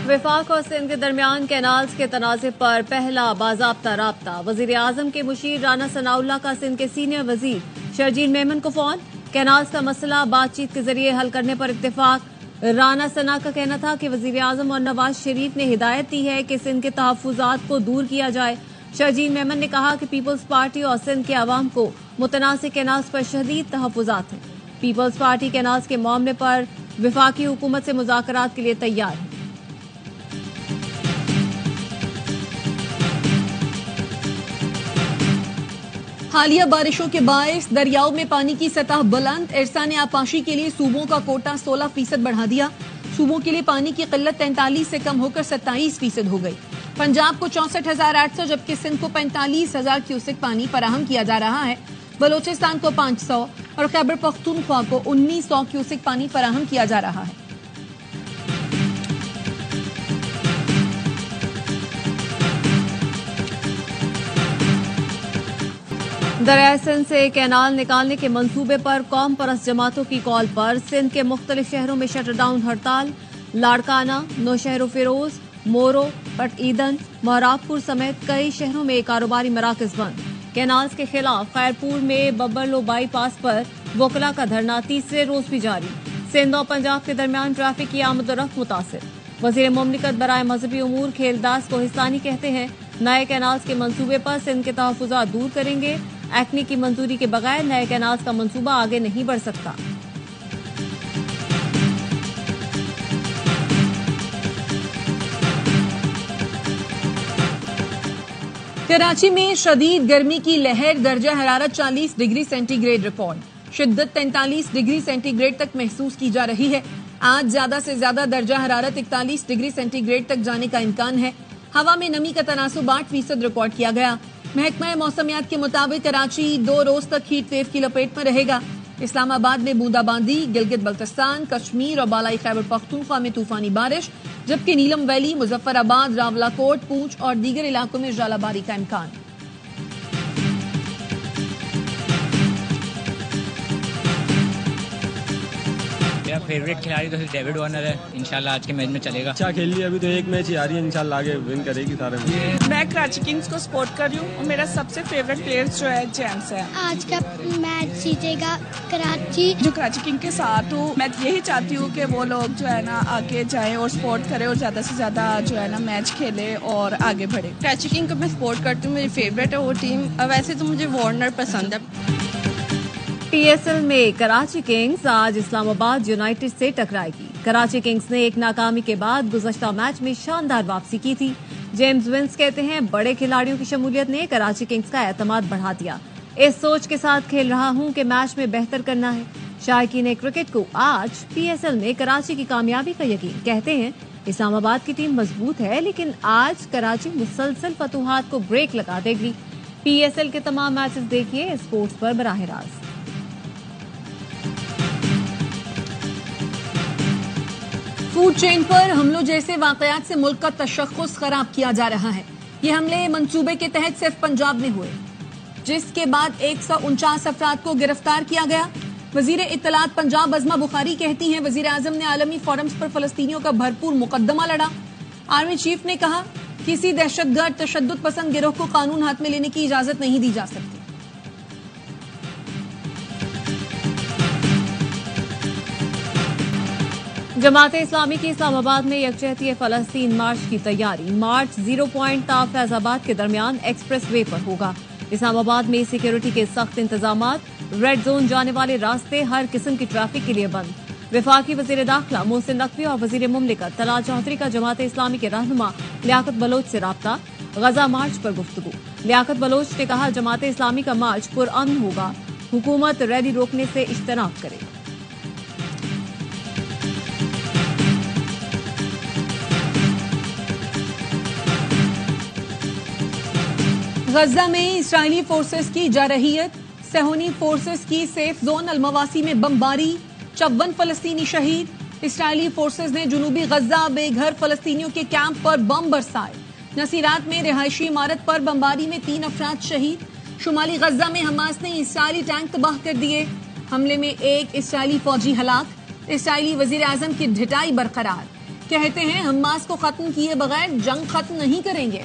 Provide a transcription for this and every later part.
वफाक और सिंध के दरमियान कैनाल्स के तनाज़े पर पहला बाज़ाब्ता राब्ता। वज़ीर आज़म के मुशीर राना सनाउल्लाह का सिंध के सीनियर वज़ीर शरजील मेमन को फोन। कैनाल्स का मसला बातचीत के जरिए हल करने पर इत्तेफाक। राना सना का कहना था कि वज़ीर आज़म और नवाज शरीफ ने हिदायत दी है कि सिंध के तहफ़्फ़ुज़ात को दूर किया जाए। शरजील मेमन ने कहा कि पीपल्स पार्टी और सिंध के अवाम को मुतनाज़िर कैनाल्स पर शदीद तहफ़्फ़ुज़ात हैं। पीपल्स पार्टी कैनाल्स के मामले पर वफाकी हुकूमत से मुज़ाकरात के लिए तैयार है। हालिया बारिशों के बायस दरियाओं में पानी की सतह बुलंद। इरसा ने आपाशी के लिए सूबों का कोटा 16% बढ़ा दिया। सूबों के लिए पानी की किल्लत 43 से कम होकर 27% हो गई। पंजाब को 64,800 जबकि सिंध को 45,000 क्यूसेक पानी फराहम किया जा रहा है। बलोचिस्तान को 500 और खैबर पख्तूनख्वा को 1900 क्यूसेक पानी फराहम किया जा रहा है। दरिया सिंध से कैनाल निकालने के मंसूबे पर कौम परस्त जमातों की कॉल पर सिंध के मुख्तलिफ शहरों में शटरडाउन हड़ताल। लाड़काना, नौशहर फिरोज, मोरो, पट ईदन, मोहराबपुर समेत कई शहरों में कारोबारी मराकज बंद। कैनाल्स के खिलाफ खैरपुर में बब्बरलो बाईपास पर वकला का धरना तीसरे रोज भी जारी। सिंध और पंजाब के दरमियान ट्रैफिक की आमदोरफ्त मुतासिर। वजीर मुमलिकत बराए मजहबी उमूर खेलदास कोहिस्तानी कहते हैं नए कैनाल्स के मंसूबे पर सिंध के तहफ़्फ़ुज़ात दूर करेंगे। एक्नी की मंजूरी के बगैर नए कैनाल्स का मंसूबा आगे नहीं बढ़ सकता। कराची में शदीद गर्मी की लहर, दर्जा हरारत 40 डिग्री सेंटीग्रेड रिकॉर्ड। शिद्दत 43 डिग्री सेंटीग्रेड तक महसूस की जा रही है। आज ज्यादा से ज्यादा दर्जा हरारत 41 डिग्री सेंटीग्रेड तक जाने का इम्कान है। हवा में नमी का तनासुब 8% रिकॉर्ड किया गया। महकमा मौसमियात के मुताबिक कराची 2 रोज तक हीट वेव की लपेट में रहेगा। इस्लामाबाद में बूंदाबांदी, गिलगित बल्तिस्तान, कश्मीर और बालाई खैबर पख्तूनख्वा में तूफानी बारिश, जबकि नीलम वैली, मुजफ्फराबाद, रावलाकोट, पूंछ और दीगर इलाकों में ज़ालाबारी का इम्कान। मेरा फेवरेट खिलाड़ी तो डेविड वार्नर है। इंशाल्लाह आज के मैच में चलेगा। अच्छा खेल लिया, अभी तो एक मैच ही आ रही है, इंशाल्लाह आगे विन करेगी सारे मैच। मैं कराची किंग्स को सपोर्ट कर रही हूँ और मेरा सबसे फेवरेट प्लेयर जो है जेम्स है। आज का मैच जीतेगा कराची। जो कराची किंग के साथ हूँ, मैं यही चाहती हूँ कि वो लोग जो है ना आगे जाएं और सपोर्ट करें और ज्यादा से ज्यादा जो है ना मैच खेले और आगे बढ़े। कराची किंग को मैं सपोर्ट करती हूँ, मेरी फेवरेट है वो टीम। वैसे तो मुझे वार्नर पसंद है। PSL में कराची किंग्स आज इस्लामाबाद यूनाइटेड से टकराएगी। कराची किंग्स ने एक नाकामी के बाद गुज़श्ता मैच में शानदार वापसी की थी। जेम्स विंस कहते हैं बड़े खिलाड़ियों की शमूलियत ने कराची किंग्स का एतमाद बढ़ा दिया। इस सोच के साथ खेल रहा हूं कि मैच में बेहतर करना है। शायकीन क्रिकेट को आज PSL में कराची की कामयाबी का यकीन। कहते हैं इस्लामाबाद की टीम मजबूत है लेकिन आज कराची मुसलसल फतूहात को ब्रेक लगा देगी। PSL के तमाम मैचेस देखिए स्पोर्ट्स पर बराह रास्त। फूड चेन पर हमलों जैसे वाकयात से मुल्क का तशख्खुस खराब किया जा रहा है। ये हमले मंसूबे के तहत सिर्फ पंजाब में हुए, जिसके बाद 149 अफराद को गिरफ्तार किया गया। वजीर इत्तलात पंजाब अज़मा बुखारी कहती हैं वजीर आजम ने आलमी फोरम्स पर फलस्तीनियों का भरपूर मुकदमा लड़ा। आर्मी चीफ ने कहा किसी दहशतगर्द तशद्दुद पसंद गिरोह को कानून हाथ में लेने की इजाजत नहीं दी जा सकती। जमात इस्लामी की इस्लामाबाद में यकजहती फलस्तीन मार्च की तैयारी। मार्च 0 पॉइंट ता फैजाबाद के दरमियान एक्सप्रेस वे पर होगा। इस्लामाबाद में सिक्योरिटी के सख्त इंतजामात। रेड जोन जाने वाले रास्ते हर किस्म की ट्रैफिक के लिए बंद। वफाकी वजीर दाखिला मोहसिन नकवी और वजीर मुमलिकत तलाल चौधरी का जमात इस्लामी के रहनुमा लियाकत बलोच से राब्ता। गजा मार्च पर गुफ्तगू। लियाकत बलोच ने कहा जमात इस्लामी का मार्च पुरअमन होगा। हुकूमत रैली रोकने से इज्तनाब करे। गजा में इस्राइली फोर्सेस की जारहियत। सहूनी फोर्सेस की सेफ जोन अलमवासी में बमबारी। 54 फलस्तीनी शहीद। इस्राइली फोर्सेस ने जुनूबी गजा बेघर फलस्तीनियों के कैंप पर बम बरसाए। नसीरात में रिहायशी इमारत पर बमबारी में 3 अफराद शहीद। शुमाली गजा में हमास ने इस्राइली टैंक तबाह कर दिए। हमले में एक इस्राइली फौजी हलाक। इस्राइली वजीर आजम की ढिठाई बरकरार। कहते हैं हमास को खत्म किए बगैर जंग खत्म नहीं करेंगे।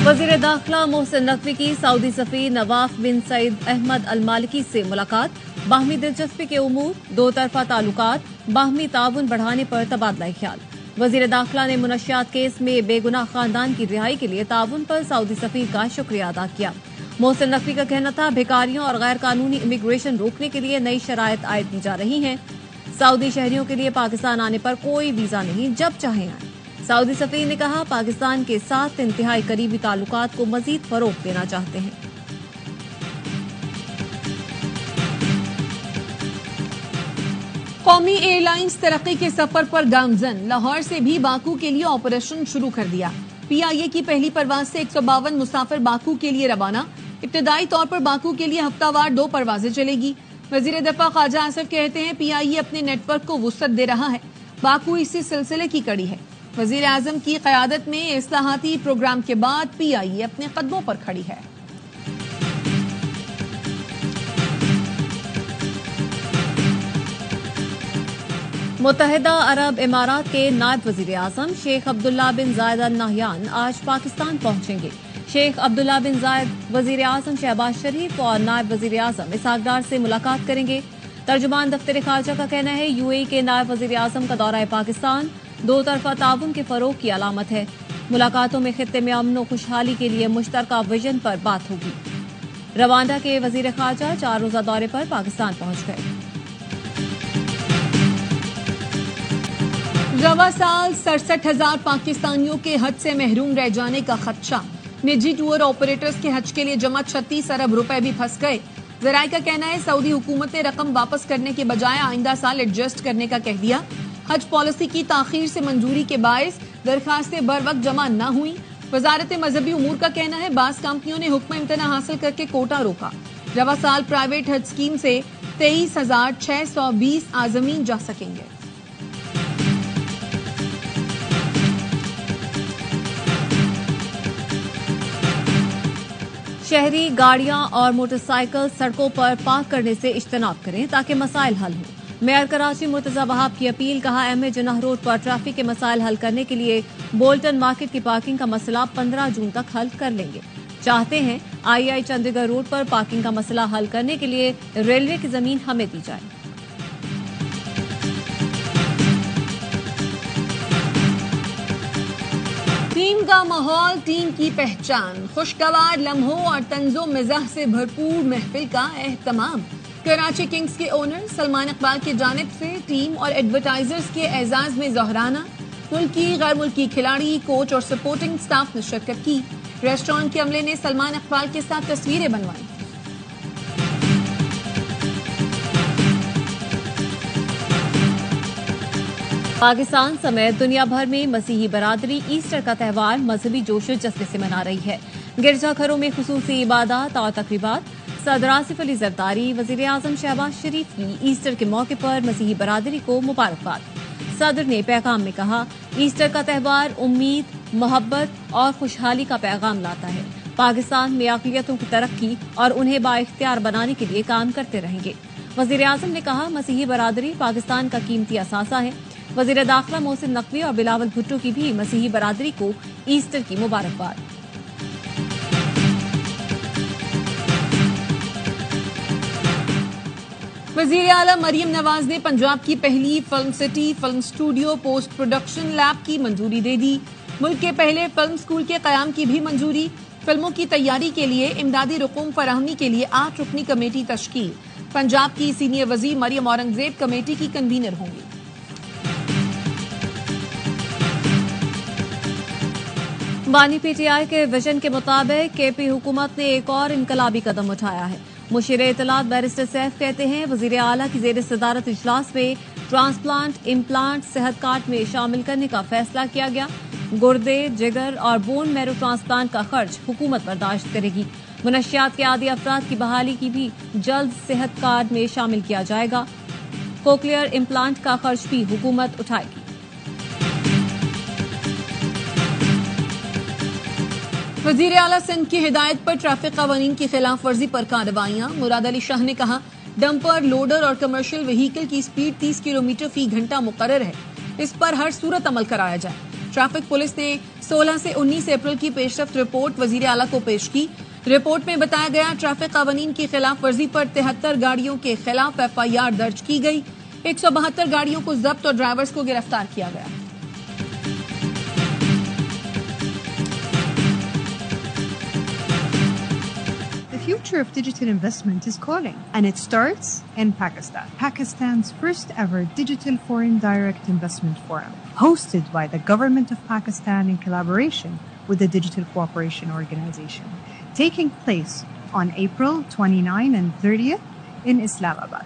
वजीर दाखिला मोहसिन नकवी की सऊदी सफीर नवाफ बिन सईद अहमद अल मालिकी से मुलाकात। बाहमी दिलचस्पी के उमूर, दो तरफा ताल्लुकात, बाहमी ताउन बढ़ाने पर तबादला ख्याल। वजीर दाखिला ने मुनशियात केस में बेगुनाह खानदान की रिहाई के लिए ताउन पर सऊदी सफीर का शुक्रिया अदा किया। मोहसिन नकवी का कहना था भिखारियों और गैर कानूनी इमिग्रेशन रोकने के लिए नई शराइत आयद की जा रही हैं। सऊदी शहरियों के लिए पाकिस्तान आने पर कोई वीजा नहीं, जब चाहें आए। सऊदी सफीर ने कहा पाकिस्तान के साथ इंतहाई करीबी ताल्लुकात को मजीद फरोग देना चाहते हैं। कौमी एयरलाइंस तरक्की के सफर पर गामजन। लाहौर से भी बाकू के लिए ऑपरेशन शुरू कर दिया। PIA की पहली परवाज से 152 मुसाफिर बाकू के लिए रवाना। इब्तदाई तौर पर बाकू के लिए हफ्तावार 2 परवाजें चलेगी। वजीर दफा ख्वाजा आसिफ कहते हैं PIA अपने नेटवर्क को वुसअत दे रहा है। बाकू इसी सिलसिले की कड़ी है। वजीर आजम की क़यादत में इस्लाहाती प्रोग्राम के बाद PIA अपने कदमों पर खड़ी है। मुत्तहिदा अरब इमारात के नायब वजीर आजम शेख अब्दुल्ला बिन जायद अल नाहयान आज पाकिस्तान पहुंचेंगे। शेख अब्दुल्ला बिन जायद वजीर आजम शहबाज शरीफ और नायब वजीर आजम इसहाक डार से मुलाकात करेंगे। तर्जुमान दफ्तर खारजा का कहना है UAE के नायब वजीर आजम का दौरा पाकिस्तान दो तरफा ताउन के फरोग की अलामत है। मुलाकातों में खित्ते में अमन और खुशहाली के लिए मुश्तरका विजन पर बात होगी। रवांडा के वजीर खारजा 4 रोजा दौरे पर पाकिस्तान पहुंच गए। रवा साल 67,000 पाकिस्तानियों के हज से महरूम रह जाने का खदशा। निजी टूर ऑपरेटर्स के हज के लिए जमा 36 अरब रुपए भी फंस गए। जराये का कहना है सऊदी हुकूमत ने रकम वापस करने के बजाय आइंदा साल एडजस्ट करने का कह दिया। हज पॉलिसी की ताखीर से मंजूरी के बायस दरखास्तें बर वक्त जमा न हुई। वजारत मजहबी उमूर का कहना है बास कंपनियों ने हुक्म इम्तना हासिल करके कोटा रोका। रवा साल प्राइवेट हज स्कीम से 23,620 आजमीन जा सकेंगे। शहरी गाड़ियां और मोटरसाइकिल सड़कों पर पार्क करने से इज्तनाब करें ताकि मसाइल हल हों। मेयर कराची मुर्तजा वहाब की अपील। कहा MA जिन्नाह रोड पर ट्रैफिक के मसाइल हल करने के लिए बोल्टन मार्केट की पार्किंग का मसला 15 जून तक हल कर लेंगे। चाहते हैं II चंडीगढ़ रोड पर पार्किंग का मसला हल करने के लिए रेलवे की जमीन हमें दी जाए। टीम का माहौल, टीम की पहचान, खुशगवार लम्हों और तंजो मिजाह से भरपूर महफिल का एहतमाम। कराची किंग्स के ओनर सलमान इकबाल की जानिब से टीम और एडवर्टाइजर्स के एजाज में ज़हराना। मुल्की गैर मुल्की खिलाड़ी, कोच और सपोर्टिंग स्टाफ ने शिरकत की। रेस्टोरेंट के अमले ने सलमान इकबाल के साथ तस्वीरें बनवाई। पाकिस्तान समेत दुनिया भर में मसीही बरादरी ईस्टर का त्यौहार मजहबी जोशो जज्बे से मना रही है। गिरजाघरों में खुसूसी इबादत और तकरीबात। सदर आसिफ अली जरदारी, वजीर आजम शहबाज शरीफ की ईस्टर के मौके पर मसीही बरादरी को मुबारकबाद। सदर ने पैगाम में कहा ईस्टर का त्यौहार उम्मीद, मोहब्बत और खुशहाली का पैगाम लाता है। पाकिस्तान में अक़लियतों की तरक्की और उन्हें बाइख्तियार बनाने के लिए काम करते रहेंगे। वजीर आजम ने कहा मसीही बरादरी पाकिस्तान का कीमती असासा है। वजीर दाखिला मोहसिन नकवी और बिलावल भुट्टो की भी मसीही बरादरी को ईस्टर की मुबारकबाद। वज़ीर आला मरियम नवाज ने पंजाब की पहली film city film studio post production lab की मंजूरी दे दी। मुल्क के पहले फिल्म स्कूल के कयाम की भी मंजूरी। फिल्मों की तैयारी के लिए इमदादी रकूम फराहमी के लिए 8 रुकनी कमेटी तश्कील। पंजाब की सीनियर वजीर मरियम औरंगजेब कमेटी की कन्वीनर होंगी। बानी PTI के विजन के मुताबिक KP हुकूमत ने एक और इनकलाबी कदम उठाया है। मुशीर इत्तलात बैरिस्टर सैफ कहते हैं वजीर आला की जेर सदारत इजलास में ट्रांसप्लांट, इम्प्लांट सेहत कार्ड में शामिल करने का फैसला किया गया। गुर्दे, जिगर और बोन मैरो ट्रांसप्लांट का खर्च हुकूमत बर्दाश्त करेगी। मुनशियात के आदी अफराद की बहाली की भी जल्द सेहत कार्ड में शामिल किया जाएगा। कोक्लियर इम्प्लांट का खर्च भी हुकूमत उठाएगी। वजीर आला सिंध की हिदायत पर ट्रैफिक कवानीन की खिलाफ वर्जी पर कार्रवाइयां। मुराद अली शाह ने कहा डंपर, लोडर और कमर्शियल व्हीकल की स्पीड 30 किलोमीटर फी घंटा मुकर्रर है। इस पर हर सूरत अमल कराया जाए। ट्रैफिक पुलिस ने 16 से 19 अप्रैल की पेशरफ्त रिपोर्ट वजीर आला को पेश की। रिपोर्ट में बताया गया ट्रैफिक कानून की खिलाफ वर्जी पर 73 गाड़ियों के खिलाफ FIR दर्ज की गई। 172 गाड़ियों को जब्त और ड्राइवर्स को गिरफ्तार किया गया। The future of digital investment is calling, and it starts in Pakistan. Pakistan's first ever Digital Foreign Direct Investment Forum, hosted by the Government of Pakistan in collaboration with the Digital Cooperation Organization, taking place on April 29 and 30th in Islamabad.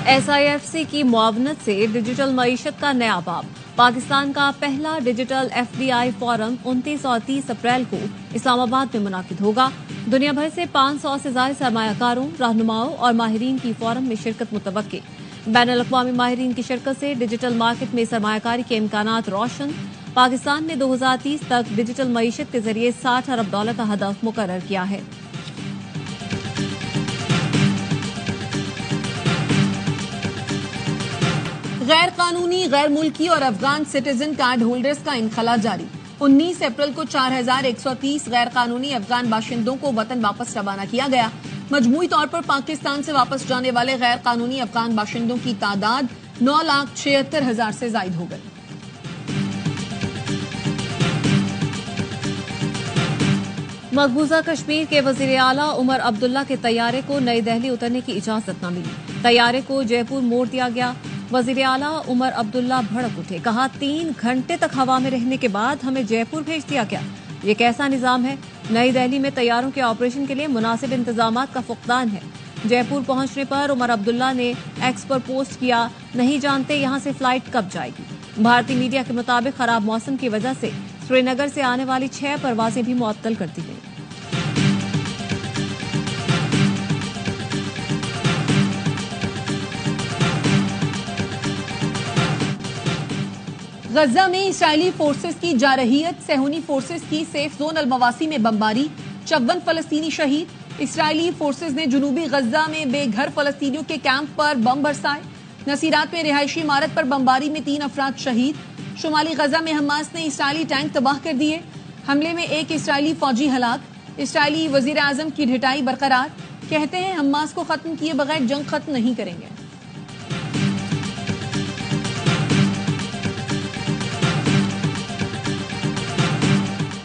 SIFC की मुआवनत से digital मईशत का नया बाब। पाकिस्तान का पहला digital FDI forum 29 और 30 अप्रैल को इस्लामाबाद में मुनाकिद होगा। दुनिया भर से 500 से ज्यादा सरमायाकारों, रहनुमाओं और माहिरीन की फोरम में शिरकत मुतवक्के। बैनुल-अक़वामी माहिरीन की शिरकत से डिजिटल मार्केट में सरमायाकारी के इम्कानात रोशन। पाकिस्तान ने 2030 तक डिजिटल मईशत के जरिए $60 अरब का हदफ मुकर्रर किया है। गैर कानूनी, गैर मुल्की और अफगान सिटीजन कार्ड होल्डर्स का इनखला जारी। 19 अप्रैल को 4130 गैर कानूनी अफगान बाशिंदों को वतन वापस रवाना किया गया। मजमूई तौर पर पाकिस्तान से वापस जाने वाले गैर कानूनी अफगान बाशिंदों की तादाद 9,76,000 से जायद हो गई। मकबूजा कश्मीर के वजीर आला उमर अब्दुल्ला के तैयारे को नई दिल्ली उतरने की इजाजत न मिली। तैयारे को जयपुर मोड़ दिया गया। वजीर आला उमर अब्दुल्ला भड़क उठे, कहा 3 घंटे तक हवा में रहने के बाद हमें जयपुर भेज दिया क्या? ये कैसा निजाम है? नई दिल्ली में तैयारों के ऑपरेशन के लिए मुनासिब इंतजामात का फुकदान है। जयपुर पहुंचने पर उमर अब्दुल्ला ने एक्स पर पोस्ट किया, नहीं जानते यहां से फ्लाइट कब जाएगी। भारतीय मीडिया के मुताबिक खराब मौसम की वजह से श्रीनगर से आने वाली 6 परवाजें भी मुअत्तल कर दी गई। गजा में इसराइली फोर्सेस की जारहियत, सहूनी फोर्सेस की सेफ जोन अल-मवासी में बमबारी, 54 फलस्तीनी शहीद। इसराइली फोर्सेस ने जुनूबी गजा में बेघर फलस्तीनियों के कैंप पर बम बरसाए। नसीरात में रिहायशी इमारत पर बमबारी में 3 अफराद शहीद। शुमाली गजा में हमास ने इसराइली टैंक तबाह कर दिए। हमले में 1 इसराइली फौजी हलाक। इसराइली वजीर आजम की ढिठाई बरकरार, कहते हैं हमास को खत्म किए बगैर जंग खत्म नहीं करेंगे।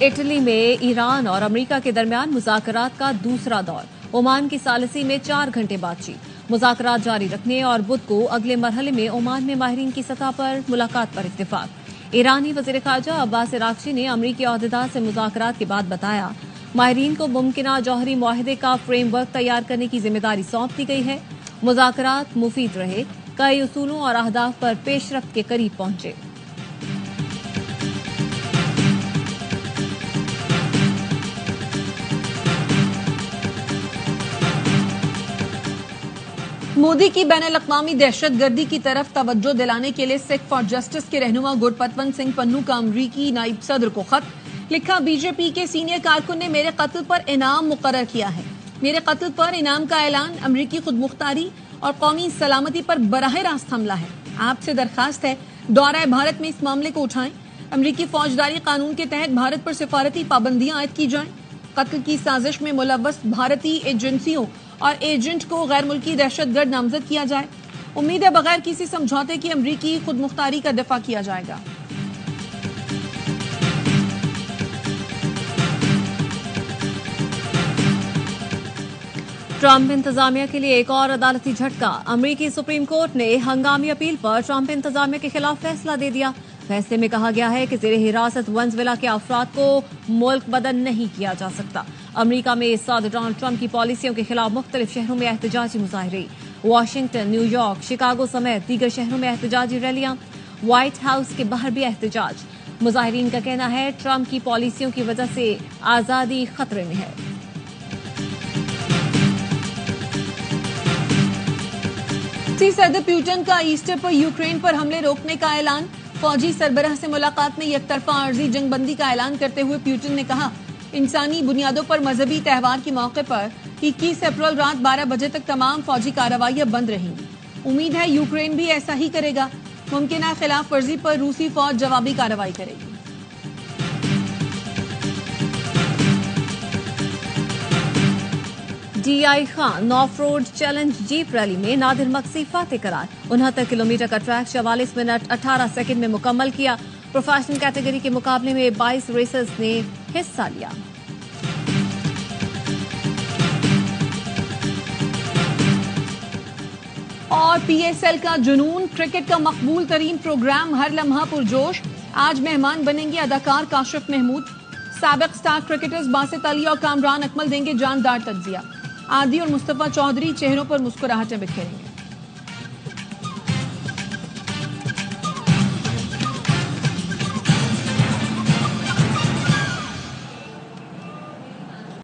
इटली में ईरान और अमेरिका के दरमियान मुज़ाकरात का दूसरा दौर। ओमान की सालिसी में 4 घंटे बातचीत। मुज़ाकरात जारी रखने और बुध को अगले मरहले में ओमान में माहिरीन की सतह पर मुलाकात पर इत्तेफाक। ईरानी वज़ीर ख़ारजा अब्बास अराग़ची ने अमरीकी अहदेदार से मुज़ाकरात के बाद बताया, माहिरीन को मुमकिना जौहरी मुआहदे का फ्रेमवर्क तैयार करने की जिम्मेदारी सौंप दी गई है। मुज़ाकरात मुफीद रहे, कई उसूलों और अहदाफ पर पेशरफ्त के करीब पहुंचे। मोदी की बैनुल-अक़वामी दहशतगर्दी की तरफ तवज्जो दिलाने के लिए सिख फॉर जस्टिस के रहनुमा गुरपतवंत सिंह पन्नू का अमरीकी नायब सदर को खत लिखा। बीजेपी के सीनियर कारकुन ने मेरे कत्ल पर इनाम मुकर्रर किया है। मेरे कत्ल पर इनाम का ऐलान अमरीकी खुदमुख्तारी और कौमी सलामती पर बराह रास्त हमला है। आपसे दरखास्त है, दौरा भारत में इस मामले को उठाएं। अमरीकी फौजदारी कानून के तहत भारत पर सिफारती पाबंदियां आयद की जाएं। कत्ल की साजिश में मुलव्वस भारतीय एजेंसियों और एजेंट को गैर मुल्की दहशतगर्द नामजद किया जाए। उम्मीद है बगैर किसी समझौते की अमरीकी खुदमुख्तारी का दिफा किया जाएगा। ट्रंप इंतजामिया के लिए एक और अदालती झटका। अमरीकी सुप्रीम कोर्ट ने हंगामी अपील पर ट्रंप इंतजामिया के खिलाफ फैसला दे दिया। फैसले में कहा गया है कि जेर हिरासत वेनेजुएला के अफराद को मुल्क बदन नहीं किया जा सकता। अमरीका में सदर डोनाल्ड ट्रंप की पॉलिसियों के खिलाफ मुख्तलिफ शहरों में एहतजाजी मुजाहरे। वाशिंगटन, न्यूयॉर्क, शिकागो समेत दीगर शहरों में एहतजाजी रैलियां। व्हाइट हाउस के बाहर भी एहतजाज। मुजाहिरीन का कहना है ट्रंप की पॉलिसियों की वजह से आजादी खतरे में है। सदर पुतिन का ईस्टर पर यूक्रेन पर हमले रोकने का ऐलान। फौजी सरबराह से मुलाकात में एकतरफा आर्जी जंगबंदी का ऐलान करते हुए पुतिन ने कहा, इंसानी बुनियादों पर मजहबी त्यौहार के मौके पर 21 अप्रैल रात 12 बजे तक तमाम फौजी कार्रवाइयां बंद रहेंगी। उम्मीद है यूक्रेन भी ऐसा ही करेगा। मुमकिन है खिलाफ वर्जी पर रूसी फौज जवाबी कार्रवाई करेगी। DI Khan of road challenge jeep rally में नादिर मक्सी फातेह करार। 69 किलोमीटर का ट्रैक 44 मिनट 18 सेकंड में मुकम्मल किया। प्रोफेशनल कैटेगरी के मुकाबले में 22 रेसर्स ने हिस्सा लिया। और PSL का जुनून, क्रिकेट का मकबूल तरीन प्रोग्राम हर लम्हा पुरजोश। आज मेहमान बनेंगे अदाकार काशिफ महमूद। साबिक स्टार क्रिकेटर्स बासित अली और कामरान अकमल देंगे जानदार तज्जिया। आदि और मुस्तफा चौधरी चेहरों पर मुस्कुराहटें बिखेरेंगे।